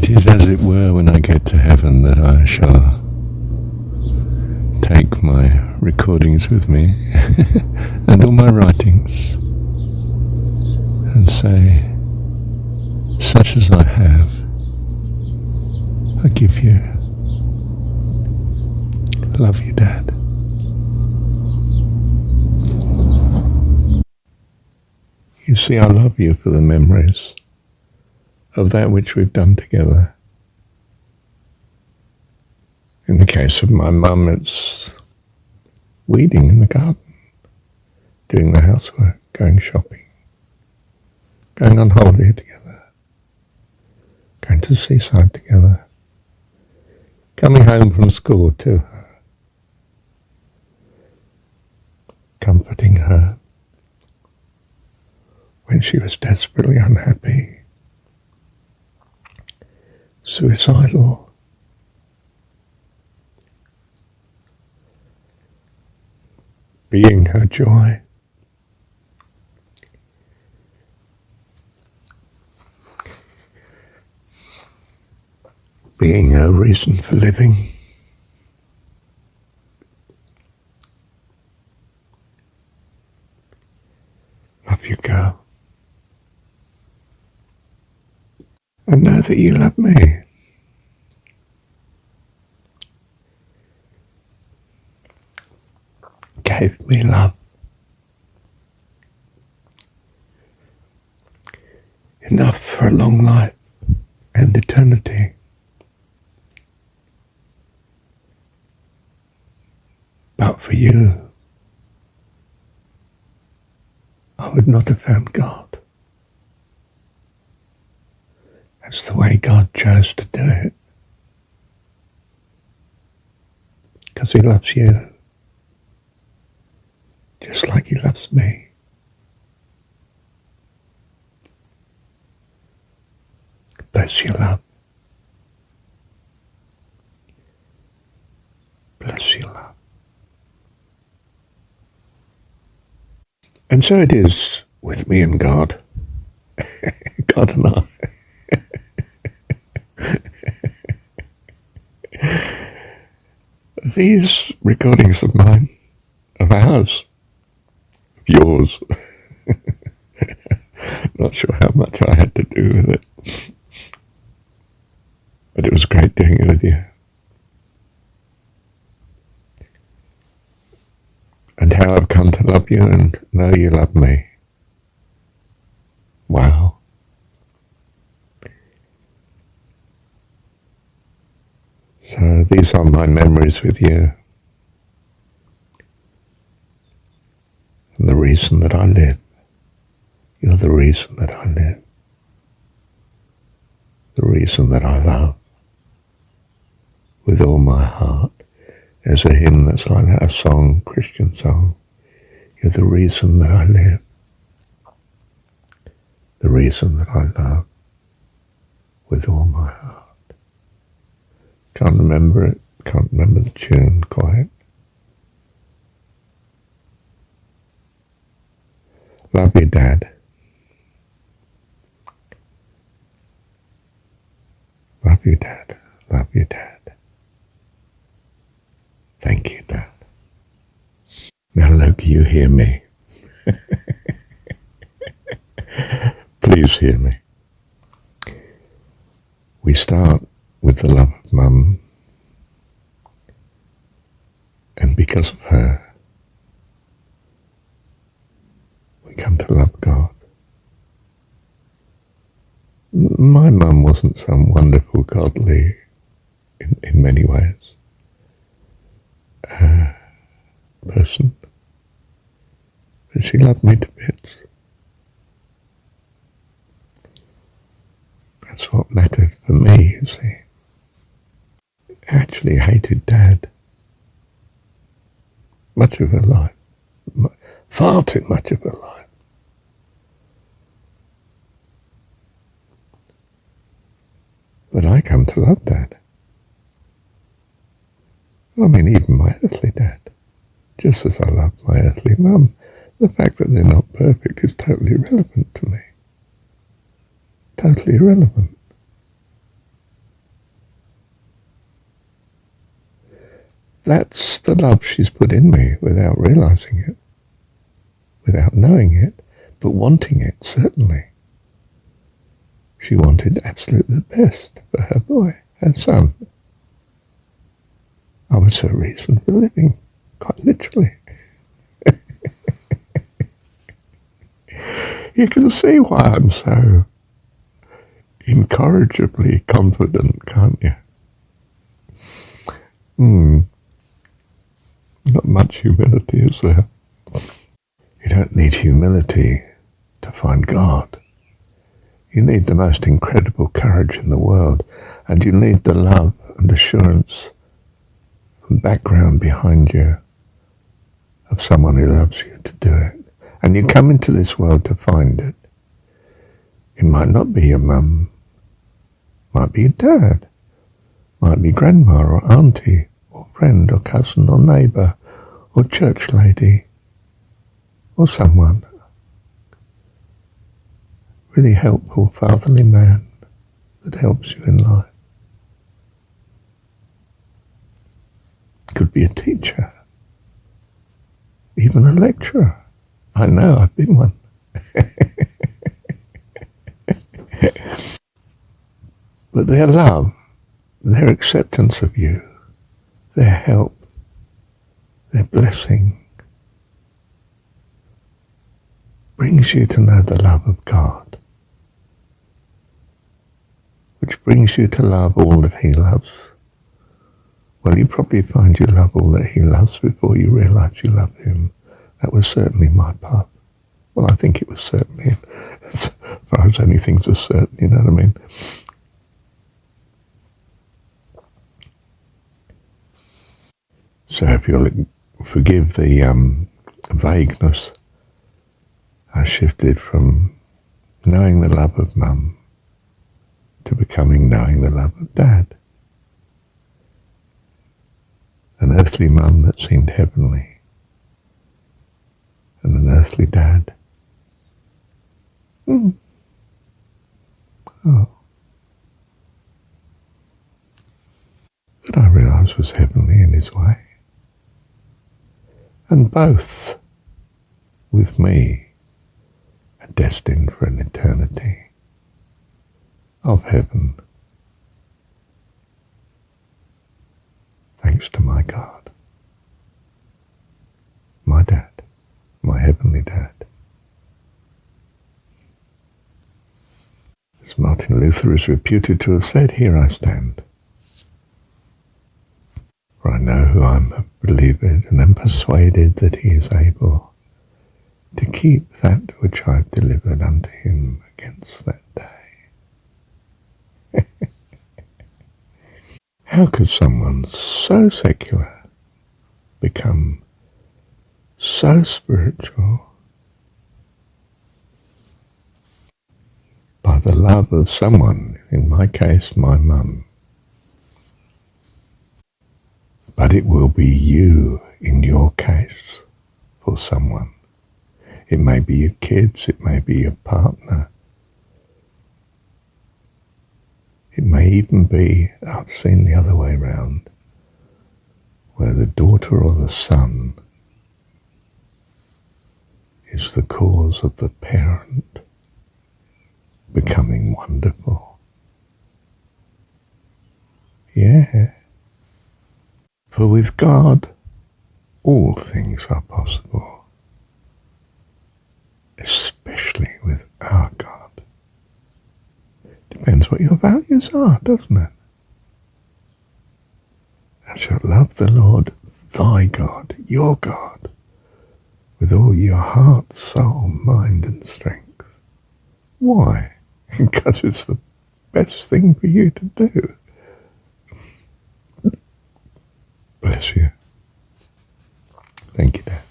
It is as it were when I get to heaven that I shall take my recordings with me and all my writings and say, such as I have, I give you. Love you, Dad. You see, I love you for the memories of that which we've done together. In the case of my mum, it's weeding in the garden, doing the housework, going shopping, going on holiday together, going to the seaside together, coming home from school to her, comforting her when she was desperately unhappy, suicidal, being her joy, being her reason for living. Love you, girl. And know that you love me. Gave me love. Enough for a long life and eternity. But for you, I would not have found God. That's the way God chose to do it. Because he loves you. Just like he loves me. Bless you, love. Bless you, love. And so it is with me and God. God and I. These recordings of mine, of ours, of yours, not sure how much I had to do with it, but it was great doing it with you. And how I've come to love you and know you love me. Wow. So these are my memories with you. And the reason that I live. You're the reason that I live. The reason that I love. With all my heart. There's a hymn that's like that, a song, Christian song. You're the reason that I live. The reason that I love. With all my heart. Can't remember it, can't remember the tune quite. Love you, Dad. Love you, Dad. Love you, Dad. Thank you, Dad. Now, Loki, you hear me. Please hear me. We start with the love of Mum, and because of her, we come to love God. My mum wasn't some wonderful, godly, in many ways, person, but she loved me to bits. That's what mattered for me, you see. I actually hated Dad. Much of her life. Far too much of her life. But I come to love Dad. I mean, even my earthly dad. Just as I love my earthly mum. The fact that they're not perfect is totally irrelevant to me. Totally irrelevant. That's the love she's put in me without realizing it, without knowing it, but wanting it, certainly. She wanted absolutely the best for her boy, her son. I was her reason for living, quite literally. You can see why I'm so incorrigibly confident, can't you? Not much humility, is there? You don't need humility to find God. You need the most incredible courage in the world, and you need the love and assurance and background behind you of someone who loves you to do it. And you come into this world to find it. It might not be your mum, might be your dad, might be grandma or auntie or friend or cousin or neighbour or church lady or someone. Really helpful, fatherly man that helps you in life. Could be a teacher, even a lecturer. I know, I've been one. But their love, their acceptance of you, their help, their blessing, brings you to know the love of God, which brings you to love all that He loves. Well, you probably find you love all that He loves before you realize you love Him. That was certainly my path. Well, I think it was certainly, as far as anything's a certain, you know what I mean? So if you'll forgive the vagueness, I shifted from knowing the love of Mum to becoming knowing the love of Dad. An earthly mum that seemed heavenly, and an earthly dad. That I realised was heavenly in his way. And both, with me, are destined for an eternity of heaven, thanks to my God, my dad, my heavenly dad. As Martin Luther is reputed to have said, "Here I stand, for I know who I am believed and am persuaded that he is able to keep that which I have delivered unto him against that day." How could someone so secular become so spiritual? By the love of someone, in my case, my mum. But it will be you, in your case, for someone. It may be your kids, it may be your partner. It may even be, I've seen the other way round, where the daughter or the son is the cause of the parent becoming wonderful. Yeah. For with God, all things are possible, especially with our God. Depends what your values are, doesn't it? Thou shalt love the Lord thy God, your God, with all your heart, soul, mind and strength. Why? Because it's the best thing for you to do. Bless you. Thank you, Dad.